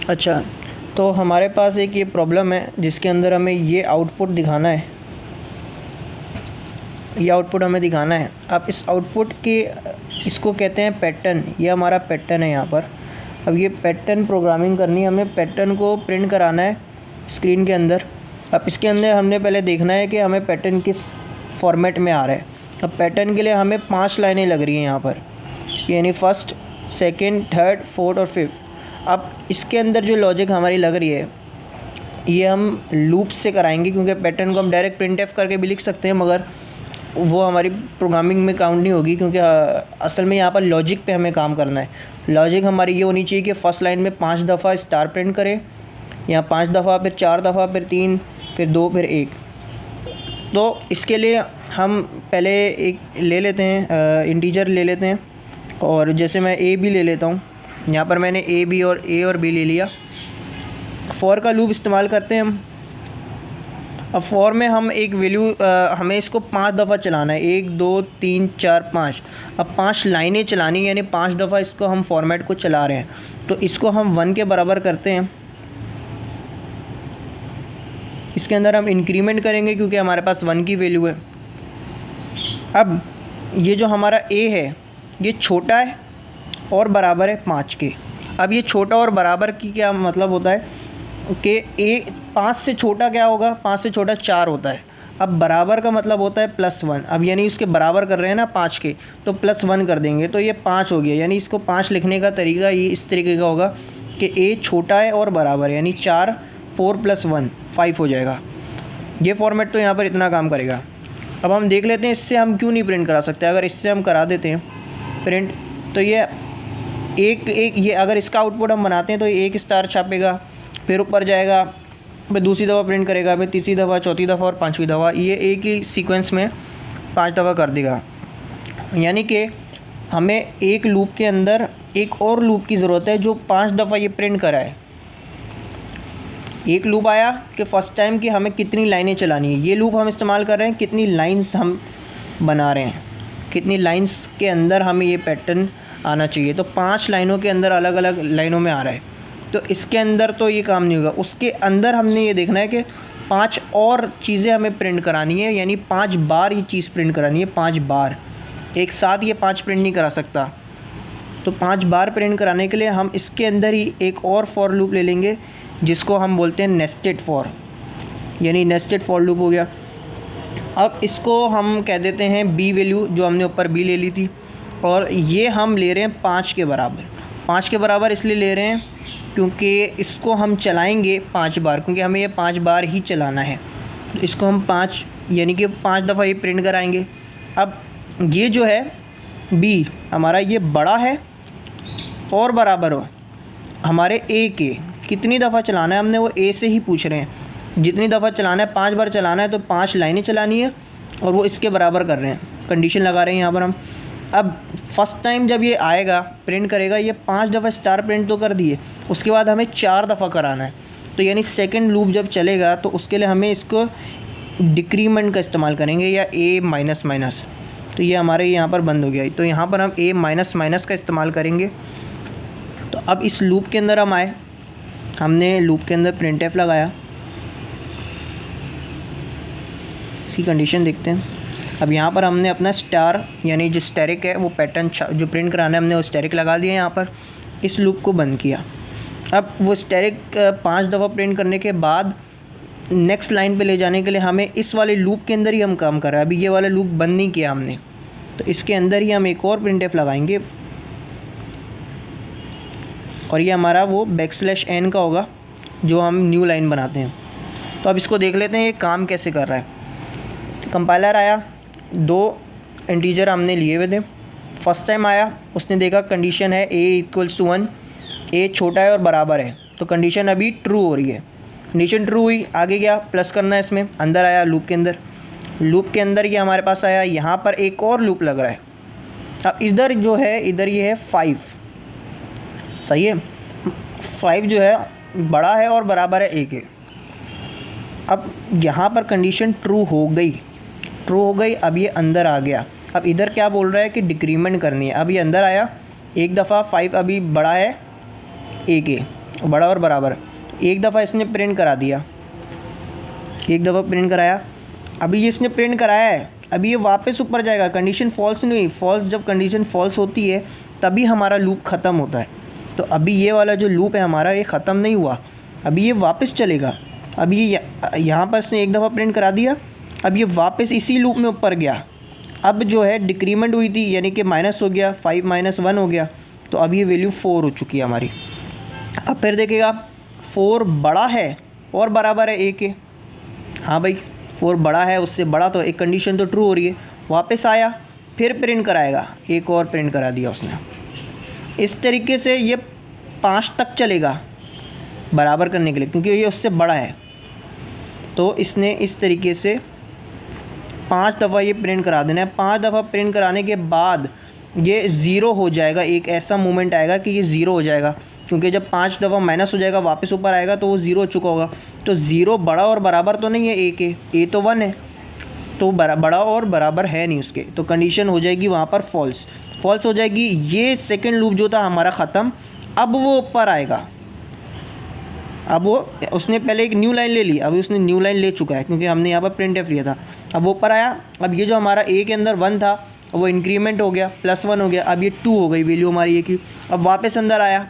अच्छा, तो हमारे पास एक ये प्रॉब्लम है जिसके अंदर हमें ये आउटपुट दिखाना है, ये आउटपुट हमें दिखाना है। अब इस आउटपुट के इसको कहते हैं पैटर्न, ये हमारा पैटर्न है यहाँ पर। अब ये पैटर्न प्रोग्रामिंग करनी है, हमें पैटर्न को प्रिंट कराना है स्क्रीन के अंदर। अब इसके अंदर हमने पहले देखना है कि हमें पैटर्न किस फॉर्मेट में आ रहा है। अब पैटर्न के लिए हमें 5 लाइनें लग रही हैं यहाँ पर, यानी फर्स्ट, सेकंड, थर्ड, फोर्थ और फिफ्थ। अब इसके अंदर जो लॉजिक हमारी लग रही है ये हम लूप से कराएंगे, क्योंकि पैटर्न को हम डायरेक्ट प्रिंटएफ करके भी लिख सकते हैं, मगर वो हमारी प्रोग्रामिंग में काउंट नहीं होगी, क्योंकि असल में यहाँ पर लॉजिक पे हमें काम करना है। लॉजिक हमारी ये होनी चाहिए कि फ़र्स्ट लाइन में 5 दफ़ा स्टार प्रिंट करें, यहाँ 5 दफ़ा, फिर 4 दफ़ा, फिर 3, फिर 2, फिर 1। तो इसके लिए हम पहले एक ले लेते हैं, इंटीजर ले लेते हैं, और जैसे मैं ए बी ले लेता हूँ। यहाँ पर मैंने ए और बी ले लिया। फॉर का लूप इस्तेमाल करते हैं हम। अब फॉर में हम एक वैल्यू, हमें इसको 5 दफ़ा चलाना है, 1 2 3 4 5। अब 5 लाइनें चलानी, यानी 5 दफ़ा इसको हम फॉर्मेट को चला रहे हैं। तो इसको हम 1 के बराबर करते हैं। इसके अंदर हम इंक्रीमेंट करेंगे क्योंकि हमारे पास 1 की वैल्यू है। अब ये जो हमारा ए है ये छोटा है और बराबर है 5 के। अब ये छोटा और बराबर की क्या मतलब होता है कि ए 5 से छोटा क्या होगा, 5 से छोटा 4 होता है। अब बराबर का मतलब होता है +1। अब यानी उसके बराबर कर रहे हैं ना 5 के, तो +1 कर देंगे तो ये 5 हो गया। यानी इसको 5 लिखने का तरीका ये इस तरीके का होगा कि ए छोटा है और बराबर है, यानी 4, 4 + 1 5 हो जाएगा। ये फॉर्मेट तो यहाँ पर इतना काम करेगा। अब हम देख लेते हैं इससे हम क्यों नहीं प्रिंट करा सकते। अगर इससे हम करा देते हैं प्रिंट, तो ये एक ये अगर इसका आउटपुट हम बनाते हैं तो ये 1 स्टार छापेगा, फिर ऊपर जाएगा, फिर दूसरी दफ़ा प्रिंट करेगा, फिर तीसरी दफ़ा, चौथी दफ़ा और 5वीं दफ़ा। ये एक ही सीक्वेंस में 5 दफ़ा कर देगा। यानी कि हमें एक लूप के अंदर एक और लूप की ज़रूरत है जो 5 दफ़ा ये प्रिंट कराए। एक लूप आया कि फ़र्स्ट टाइम कि हमें कितनी लाइनें चलानी है। ये लूप हम इस्तेमाल कर रहे हैं कितनी लाइन्स हम बना रहे हैं, कितनी लाइन्स के अंदर हमें ये पैटर्न आना चाहिए। तो 5 लाइनों के अंदर अलग अलग लाइनों में आ रहा है, तो इसके अंदर तो ये काम नहीं होगा। उसके अंदर हमने ये देखना है कि 5 और चीज़ें हमें प्रिंट करानी है, यानी 5 बार ये चीज़ प्रिंट करानी है। 5 बार एक साथ ये 5 प्रिंट नहीं करा सकता। तो 5 बार प्रिंट कराने के लिए हम इसके अंदर ही एक और फॉर लूप ले लेंगे जिसको हम बोलते हैं नेस्टेड फॉर, यानी नेस्टेड फॉर लूप हो गया। अब इसको हम कह देते हैं बी वैल्यू, जो हमने ऊपर बी ले ली थी, और ये हम ले रहे हैं 5 के बराबर। 5 के बराबर इसलिए ले रहे हैं क्योंकि इसको हम चलाएंगे 5 बार, क्योंकि हमें ये 5 बार ही चलाना है। तो इसको हम 5 यानी कि 5 दफ़ा ये प्रिंट कराएंगे। अब ये जो है बी हमारा ये बड़ा है और बराबर हो हमारे ए के। कितनी दफ़ा चलाना है हमने वो ए से ही पूछ रहे हैं। जितनी दफ़ा चलाना है 5 बार चलाना है, तो 5 लाइनें चलानी है और वो इसके बराबर कर रहे हैं। कंडीशन लगा रहे हैं यहाँ पर हम। अब फर्स्ट टाइम जब ये आएगा प्रिंट करेगा, ये 5 दफ़ा स्टार प्रिंट तो कर दिए, उसके बाद हमें 4 दफ़ा कराना है। तो यानी सेकंड लूप जब चलेगा तो उसके लिए हमें इसको डिक्रीमेंट का इस्तेमाल करेंगे, या ए माइनस माइनस। तो ये हमारे यहाँ पर बंद हो गया, तो यहाँ पर हम ए माइनस माइनस का इस्तेमाल करेंगे। तो अब इस लूप के अंदर हम आए, हमने लूप के अंदर प्रिंटएफ लगाया। इसकी कंडीशन देखते हैं। अब यहाँ पर हमने अपना स्टार यानी जो स्टैरिक है वो पैटर्न जो प्रिंट कराना है हमने वो स्टैरिक लगा दिया। यहाँ पर इस लूप को बंद किया। अब वो स्टैरिक 5 दफ़ा प्रिंट करने के बाद नेक्स्ट लाइन पे ले जाने के लिए हमें इस वाले लूप के अंदर ही हम काम कर रहे हैं। अभी ये वाला लूप बंद नहीं किया हमने, तो इसके अंदर ही हम एक और प्रिंटएफ लगाएंगे, और ये हमारा वो \n का होगा जो हम न्यू लाइन बनाते हैं। तो अब इसको देख लेते हैं ये काम कैसे कर रहा है। कंपाइलर आया, 2 इंटीजर हमने लिए हुए थे। फर्स्ट टाइम आया, उसने देखा कंडीशन है a = 1, a छोटा है और बराबर है, तो कंडीशन अभी ट्रू हो रही है। कंडीशन ट्रू हुई, आगे गया, प्लस करना है इसमें, अंदर आया लूप के अंदर। लूप के अंदर ये हमारे पास आया, यहाँ पर एक और लूप लग रहा है। अब इधर जो है, इधर ये है 5, सही है। 5 जो है बड़ा है और बराबर है a के। अब यहाँ पर कंडीशन ट्रू हो गई, अब ये अंदर आ गया। अब इधर क्या बोल रहा है कि डिक्रीमेंट करनी है। अब ये अंदर आया एक दफ़ा, 5 अभी बड़ा है a के, बड़ा और बराबर, एक दफ़ा इसने प्रिंट करा दिया, एक दफ़ा प्रिंट कराया, अभी ये इसने प्रिंट कराया है, अभी ये वापस ऊपर जाएगा, कंडीशन फॉल्स नहीं हुई। फॉल्स, जब कंडीशन फॉल्स होती है तभी हमारा लूप ख़त्म होता है। तो अभी ये वाला जो लूप है हमारा, ये ख़त्म नहीं हुआ, अभी ये वापस चलेगा। अभी ये यहाँ पर इसने एक दफ़ा प्रिंट करा दिया, अब ये वापस इसी लूप में ऊपर गया। अब जो है डिक्रीमेंट हुई थी, यानी कि माइनस हो गया, 5 - 1 हो गया, तो अब ये वैल्यू 4 हो चुकी है हमारी। अब फिर देखिएगा 4 बड़ा है और बराबर है a के। हाँ भाई 4 बड़ा है उससे बड़ा, तो एक कंडीशन तो ट्रू हो रही है। वापस आया, फिर प्रिंट कराएगा, एक और प्रिंट करा दिया उसने। इस तरीके से ये 5 तक चलेगा बराबर करने के लिए, क्योंकि ये उससे बड़ा है। तो इसने इस तरीके से 5 दफ़ा ये प्रिंट करा देना है। 5 दफ़ा प्रिंट कराने के बाद ये ज़ीरो हो जाएगा, एक ऐसा मोमेंट आएगा कि ये ज़ीरो हो जाएगा, क्योंकि जब 5 दफ़ा माइनस हो जाएगा वापस ऊपर आएगा तो वो ज़ीरो हो चुका होगा। तो ज़ीरो बड़ा और बराबर तो नहीं है a के, a तो 1 है, तो बड़ा और बराबर है नहीं उसके, तो कंडीशन हो जाएगी वहाँ पर फॉल्स। फॉल्स हो जाएगी, ये सेकंड लूप जो था हमारा ख़त्म। अब वो ऊपर आएगा, अब वो उसने पहले एक न्यू लाइन ले ली, अभी उसने न्यू लाइन ले चुका है क्योंकि हमने यहाँ पर प्रिंट एफ लिया था। अब वो ऊपर आया, अब ये जो हमारा a के अंदर 1 था वो इंक्रीमेंट हो गया, +1 हो गया, अब ये 2 हो गई वैल्यू हमारी a की। अब वापस अंदर आया,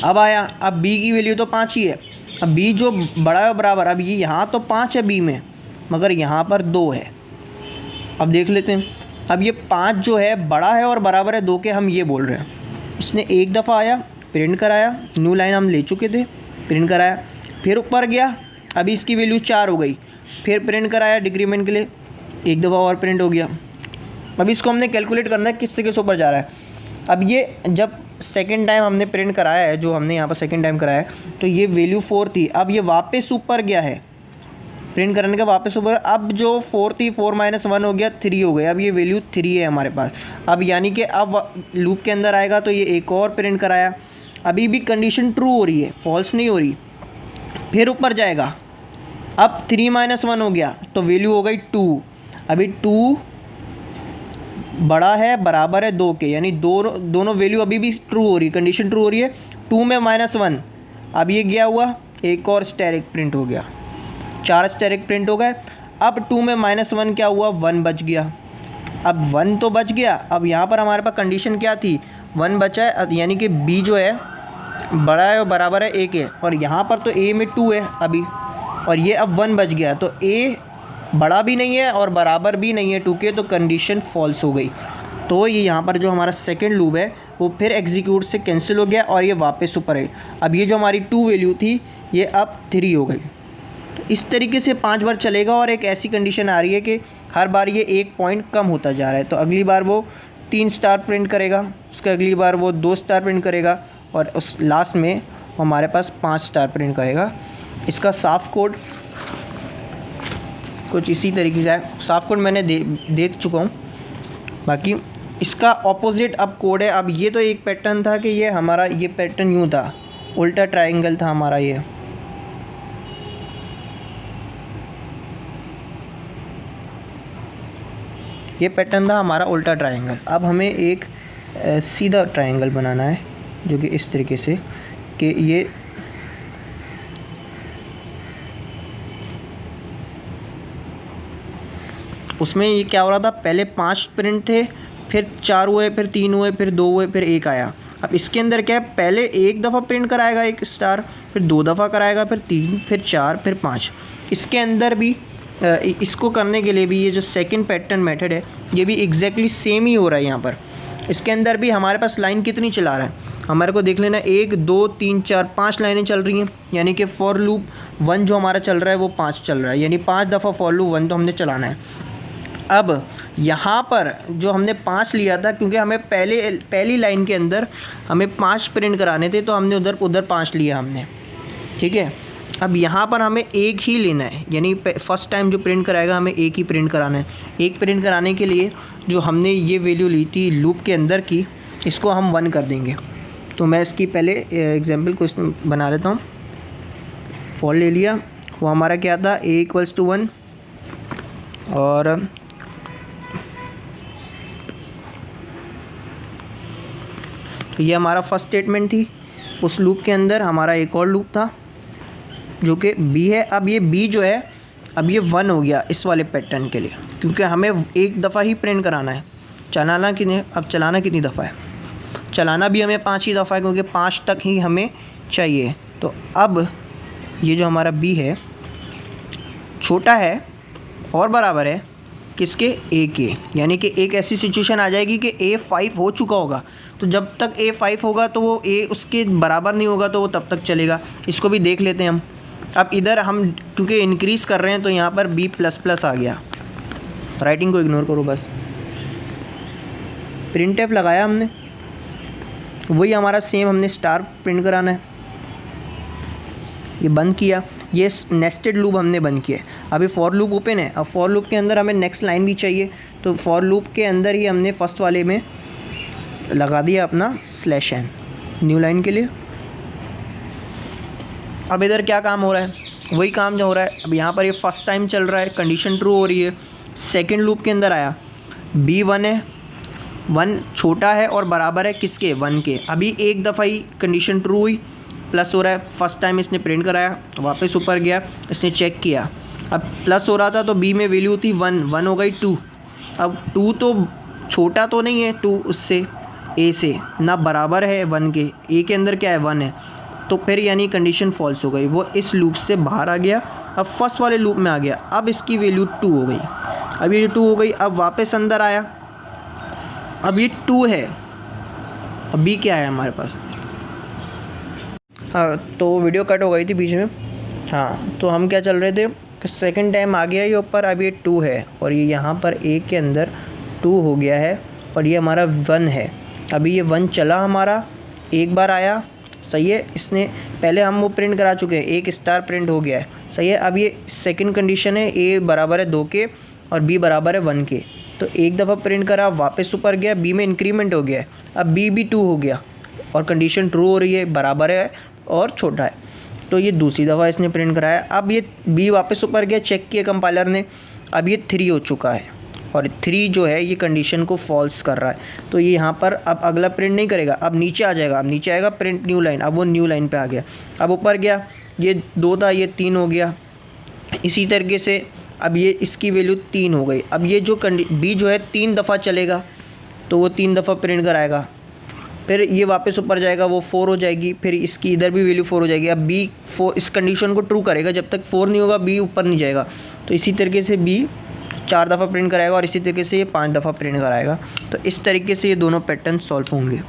अब आया, अब b की वैल्यू तो 5 ही है, अब b जो बड़ा है बराबर, अब ये यहाँ तो 5 है b में, मगर यहाँ पर 2 है। अब देख लेते हैं, अब ये 5 जो है बड़ा है और बराबर है 2 के, हम ये बोल रहे हैं। इसने एक दफ़ा आया, प्रिंट कराया, न्यू लाइन हम ले चुके थे, प्रिंट कराया, फिर ऊपर गया, अभी इसकी वैल्यू 4 हो गई, फिर प्रिंट कराया डिक्रीमेंट के लिए, एक दफ़ा और प्रिंट हो गया। अभी इसको हमने कैलकुलेट करना है किस तरीके से ऊपर जा रहा है। अब ये जब सेकेंड टाइम हमने प्रिंट कराया है, जो हमने यहाँ पर सेकेंड टाइम कराया है, तो ये वैल्यू 4 थी, अब ये वापस ऊपर गया है, प्रिंट करने का वापस ऊपर, अब जो 4 थी 4 - 1 हो गया, 3 हो गया, अब ये वैल्यू 3 है हमारे पास। अब यानी कि अब लूप के अंदर आएगा तो ये एक और प्रिंट कराया, अभी भी कंडीशन ट्रू हो रही है, फॉल्स नहीं हो रही। फिर ऊपर जाएगा, अब 3 - 1 हो गया, तो वैल्यू हो गई 2। अभी 2 बड़ा है बराबर है 2 के, यानी दोनों वैल्यू अभी भी ट्रू हो रही है, कंडीशन ट्रू हो रही है। 2 में -1, अब ये गया हुआ, एक और स्टेरिक प्रिंट हो गया, 4 स्टेरिक प्रिंट हो गए। अब 2 में -1 क्या हुआ, 1 बच गया। अब 1 तो बच गया, अब यहाँ पर हमारे पास कंडीशन क्या थी, 1 बचा है, यानी कि b जो है बड़ा है और बराबर है a के, और यहाँ पर तो a में 2 है अभी, और ये अब 1 बच गया, तो a बड़ा भी नहीं है और बराबर भी नहीं है 2 के, तो कंडीशन फॉल्स हो गई। तो ये यहाँ पर जो हमारा सेकंड लूप है वो फिर एग्जीक्यूट से कैंसिल हो गया और ये वापस ऊपर है। अब ये जो हमारी 2 वैल्यू थी ये अब 3 हो गई। इस तरीके से 5 बार चलेगा, और एक ऐसी कंडीशन आ रही है कि हर बार ये 1 पॉइंट कम होता जा रहा है। तो अगली बार वो 3 स्टार प्रिंट करेगा, उसके अगली बार वो 2 स्टार प्रिंट करेगा, और उस लास्ट में हमारे पास 5 स्टार प्रिंट करेगा। इसका साफ कोड कुछ इसी तरीके का है, साफ कोड मैंने दे चुका हूँ। बाकी इसका ऑपोजिट अब कोड है। अब ये तो एक पैटर्न था कि ये हमारा ये पैटर्न यूँ था, उल्टा ट्रायंगल था हमारा, ये पैटर्न था हमारा उल्टा ट्रायंगल। अब हमें एक सीधा ट्रायंगल बनाना है, जो कि इस तरीके से कि ये उसमें ये क्या हो रहा था, पहले 5 प्रिंट थे, फिर 4 हुए, फिर 3 हुए, फिर 2 हुए, फिर 1 आया। अब इसके अंदर क्या है, पहले एक दफ़ा प्रिंट कराएगा 1 स्टार, फिर 2 दफ़ा कराएगा, फिर 3, फिर 4, फिर 5। इसके अंदर भी इसको करने के लिए भी ये जो सेकंड पैटर्न मेथड है ये भी एग्जैक्टली सेम ही हो रहा है। यहाँ पर इसके अंदर भी हमारे पास लाइन कितनी चला रहा है, हमारे को देख लेना, 1 2 3 4 5 लाइनें चल रही हैं, यानी कि फॉर लूप 1 जो हमारा चल रहा है वो 5 चल रहा है, यानी 5 दफ़ा फॉर लूप 1 तो हमने चलाना है। अब यहाँ पर जो हमने 5 लिया था, क्योंकि हमें पहली लाइन के अंदर हमें 5 प्रिंट कराने थे, तो हमने उधर 5 लिया हमने, ठीक है। अब यहाँ पर हमें 1 ही लेना है, यानी फर्स्ट टाइम जो प्रिंट कराएगा हमें 1 ही प्रिंट कराना है। 1 प्रिंट कराने के लिए जो हमने ये वैल्यू ली थी लूप के अंदर की, इसको हम 1 कर देंगे। तो मैं इसकी पहले एग्जांपल क्वेश्चन बना देता हूँ। फॉर ले लिया, वो हमारा क्या था, a = 1, और तो ये हमारा फर्स्ट स्टेटमेंट थी। उस लूप के अंदर हमारा एक और लूप था जो कि बी है। अब ये बी जो है अब ये 1 हो गया इस वाले पैटर्न के लिए, क्योंकि हमें एक दफ़ा ही प्रिंट कराना है। चलाना कितनी दफ़ा है? चलाना भी हमें 5 ही दफ़ा है, क्योंकि 5 तक ही हमें चाहिए। तो अब ये जो हमारा बी है छोटा है और बराबर है किसके? ए के। यानी कि एक ऐसी सिचुएशन आ जाएगी कि ए 5 हो चुका होगा, तो जब तक ए 5 होगा तो वो ए उसके बराबर नहीं होगा तो वो तब तक चलेगा। इसको भी देख लेते हैं हम। अब इधर हम क्योंकि इंक्रीज़ कर रहे हैं तो यहाँ पर बी प्लस प्लस आ गया। राइटिंग को इग्नोर करो बस। प्रिंट एफ लगाया हमने, वही हमारा सेम हमने स्टार प्रिंट कराना है। ये बंद किया, ये नेस्टेड लूप हमने बंद किया। अभी फॉर लूप ओपन है। अब फॉर लूप के अंदर हमें नेक्स्ट लाइन भी चाहिए, तो फॉर लूप के अंदर ही हमने फर्स्ट वाले में लगा दिया अपना /n न्यू लाइन के लिए। अब इधर क्या काम हो रहा है? वही काम जो हो रहा है। अब यहाँ पर ये फर्स्ट टाइम चल रहा है, कंडीशन ट्रू हो रही है। सेकेंड लूप के अंदर आया, बी 1 है, 1 छोटा है और बराबर है किसके? 1 के। अभी एक दफ़ा ही कंडीशन ट्रू हुई, प्लस हो रहा है। फर्स्ट टाइम इसने प्रिंट कराया, वापस ऊपर गया, इसने चेक किया। अब प्लस हो रहा था तो बी में वैल्यू थी 1 हो गई 2। अब 2 तो छोटा तो नहीं है, 2 उससे ए से ना बराबर है 1 के। ए के अंदर क्या है? 1 है। तो फिर यानी कंडीशन फॉल्स हो गई, वो इस लूप से बाहर आ गया। अब फर्स्ट वाले लूप में आ गया। अब इसकी वैल्यू 2 हो गई। अब ये 2 हो गई। अब वापस अंदर आया, अब ये 2 है। अब बी क्या है हमारे पास? हाँ, तो वीडियो कट हो गई थी बीच में। हाँ, तो हम क्या चल रहे थे कि सेकंड टाइम आ गया ये ऊपर। अब ये 2 है और ये यहाँ पर ए के अंदर 2 हो गया है और ये हमारा 1 है। अभी ये 1 चला हमारा, एक बार आया, सही है। इसने पहले हम वो प्रिंट करा चुके हैं, एक स्टार प्रिंट हो गया है, सही है। अब ये सेकंड कंडीशन है, ए बराबर है 2 के और बी बराबर है 1 के। तो एक दफ़ा प्रिंट करा, वापस ऊपर गया, बी में इंक्रीमेंट हो गया है। अब बी भी 2 हो गया और कंडीशन ट्रू हो रही है, बराबर है और छोटा है। तो ये दूसरी दफ़ा इसने प्रिंट कराया। अब ये बी वापस ऊपर गया, चेक किया कंपाइलर ने, अब ये 3 हो चुका है और 3 जो है ये कंडीशन को फॉल्स कर रहा है। तो ये यहाँ पर अब अगला प्रिंट नहीं करेगा, अब नीचे आ जाएगा। अब नीचे आएगा प्रिंट न्यू लाइन, अब वो न्यू लाइन पे आ गया। अब ऊपर गया, ये 2 था, ये 3 हो गया। इसी तरीके से अब ये इसकी वैल्यू 3 हो गई। अब ये जो बी जो है 3 दफ़ा चलेगा तो वो 3 दफ़ा प्रिंट कराएगा। फिर ये वापस ऊपर जाएगा, वो 4 हो जाएगी। फिर इसकी इधर भी वैल्यू 4 हो जाएगी। अब बी 4 इस कंडीशन को ट्रू करेगा, जब तक 4 नहीं होगा बी ऊपर नहीं जाएगा। तो इसी तरीके से बी 4 दफ़ा प्रिंट कराएगा और इसी तरीके से ये 5 दफ़ा प्रिंट कराएगा। तो इस तरीके से ये दोनों पैटर्न सॉल्व होंगे।